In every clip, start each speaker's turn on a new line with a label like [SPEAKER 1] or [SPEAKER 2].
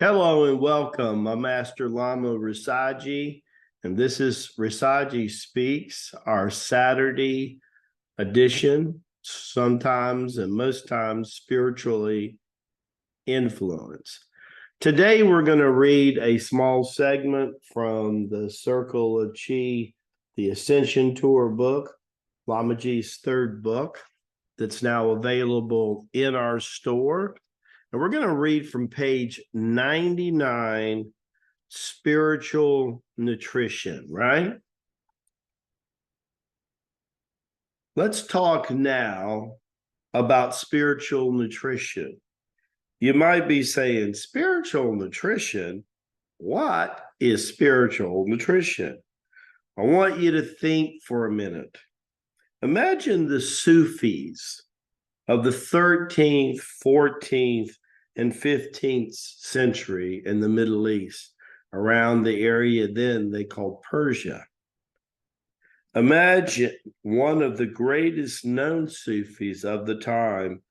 [SPEAKER 1] Hello and welcome. I'm Master Lama Rasaji, and this is Rasaji Speaks, our Saturday edition, sometimes and most times spiritually influenced. Today, we're going to read a small segment from the Circle of Chi, the Ascension Tour book, Lamaji's third book, that's now available in our store. And we're going to read from page 99, Spiritual Nutrition, right? Let's talk now about spiritual nutrition. You might be saying, spiritual nutrition? What is spiritual nutrition? I want you to think for a minute. Imagine the Sufis of the 13th, 14th, and 15th century in the Middle East, around the area then they called Persia. Imagine one of the greatest known Sufis of the time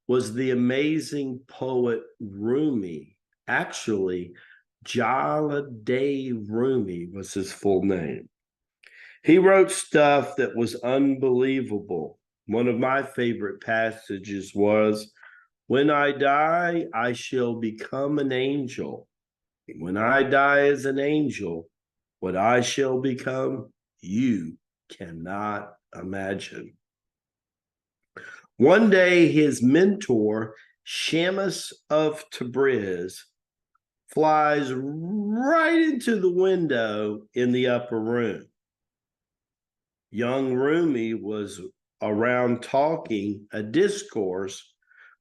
[SPEAKER 1] was the amazing poet Rumi. Actually, Jalaluddin Rumi was his full name. He wrote stuff that was unbelievable. One of my favorite passages was, "When I die, I shall become an angel. When I die as an angel, what I shall become, you cannot imagine." One day, his mentor, Shamus of Tabriz, flies right into the window in the upper room. Young Rumi was around talking a discourse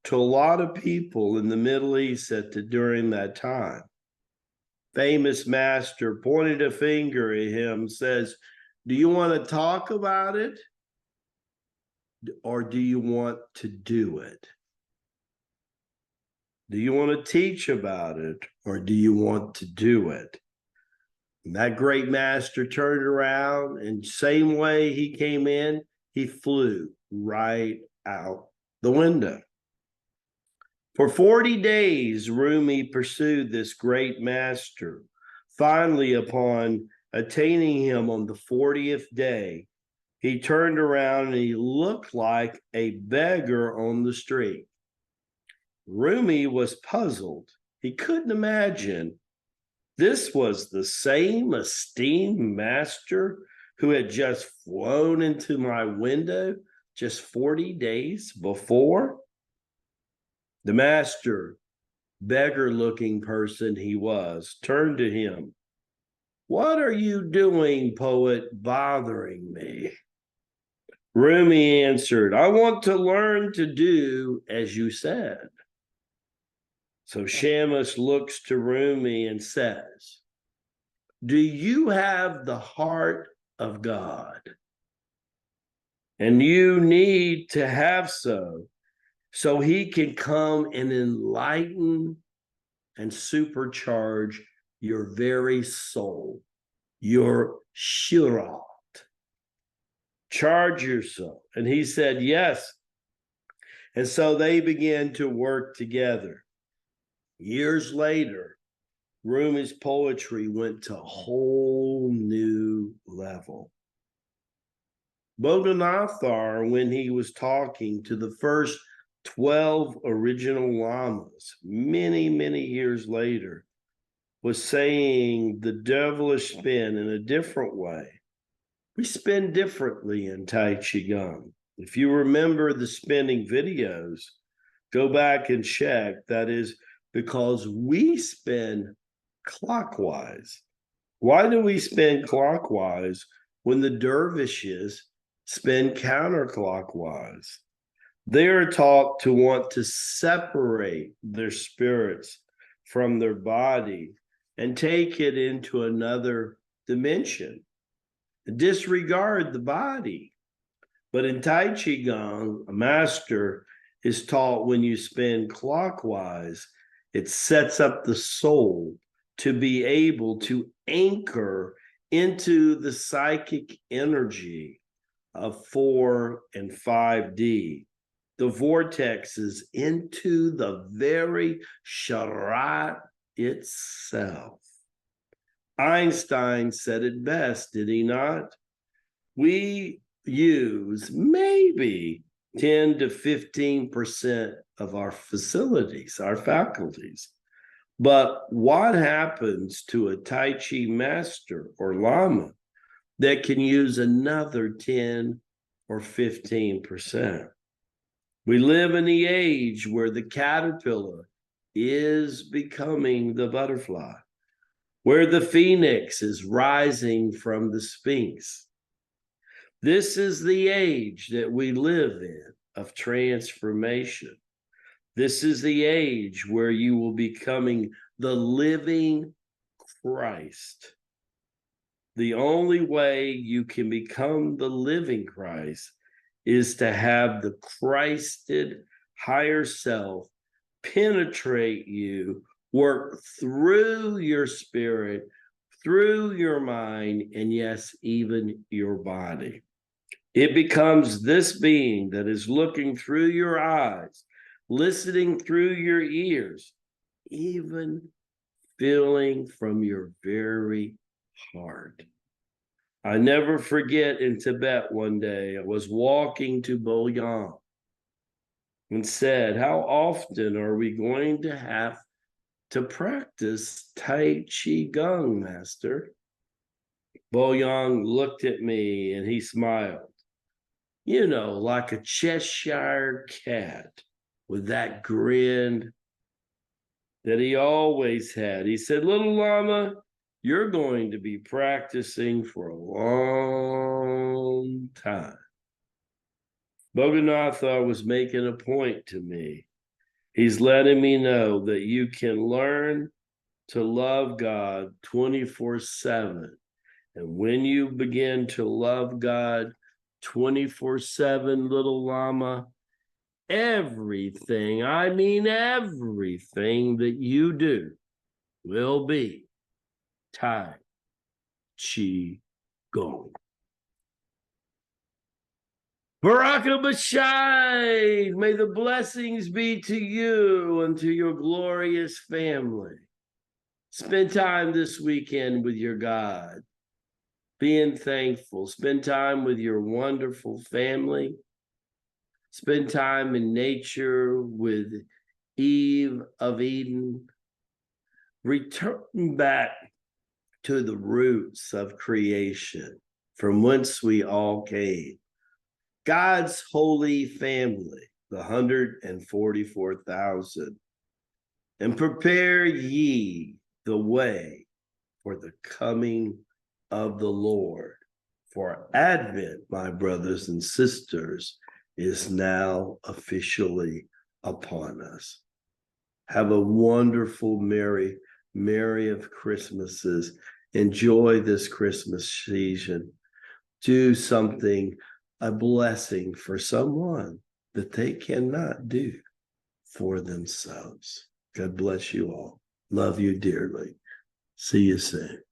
[SPEAKER 1] to a lot of people in the Middle East during that time. Famous master pointed a finger at him, says, "Do you want to talk about it? Or do you want to do it? Do you want to teach about it? Or do you want to do it?" And that great master turned around, and same way he came in, he flew right out the window. For 40 days, Rumi pursued this great master. Finally, upon attaining him on the 40th day, he turned around and he looked like a beggar on the street. Rumi was puzzled. He couldn't imagine this was the same esteemed master who had just flown into my window just 40 days before. The master, beggar-looking person he was, turned to him. "What are you doing, poet, bothering me?" Rumi answered, "I want to learn to do as you said." So Shamus looks to Rumi and says, "Do you have the heart of God? And you need to have so he can come and enlighten and supercharge your very soul, your shurat. Charge yourself." And he said, "Yes." And so they began to work together. Years later, Rumi's poetry went to a whole new level. Bodhanathar, when he was talking to the first 12 original lamas, many, many years later, was saying the devilish spin in a different way. We spin differently in Tai Chi Gong. If you remember the spinning videos, go back and check. That is because we spin clockwise. Why do we spin clockwise when the dervishes spin counterclockwise? They are taught to want to separate their spirits from their body and take it into another dimension, disregard the body. But in Tai Chi Gong, a master is taught when you spin clockwise, it sets up the soul to be able to anchor into the psychic energy of 4 and 5D, the vortexes into the very sharat itself. Einstein said it best, did he not? We use maybe 10 to 15% of our facilities, our faculties. But what happens to a Tai Chi master or Lama that can use another 10 or 15%? We live in the age where the caterpillar is becoming the butterfly, where the phoenix is rising from the sphinx. This is the age that we live in of transformation. This is the age where you will be becoming the living Christ. The only way you can become the living Christ is to have the Christed higher self penetrate you, work through your spirit, through your mind, and yes, even your body. It becomes this being that is looking through your eyes, listening through your ears, even feeling from your very heart. I never forget in Tibet one day, I was walking to Boyan and said, how often are we going to have to practice Tai Chi Gong, Master? Boyan looked at me and he smiled, like a Cheshire cat with that grin that he always had. He said, little Lama, you're going to be practicing for a long time. Bogdanatha was making a point to me. He's letting me know that you can learn to love God 24/7. And when you begin to love God 24/7, little Lama, everything, I mean everything that you do will be Tai Chi Gong. Baraka Bashai, may the blessings be to you and to your glorious family. Spend time this weekend with your God, being thankful. Spend time with your wonderful family. Spend time in nature with Eve of Eden. Return back to the roots of creation from whence we all came. God's holy family, the 144,000. And prepare ye the way for the coming of the Lord. For Advent, my brothers and sisters, is now officially upon us. Have a wonderful, merry of Christmases. Enjoy this Christmas season. Do something, a blessing for someone that they cannot do for themselves. God bless you all. Love you dearly. See you soon.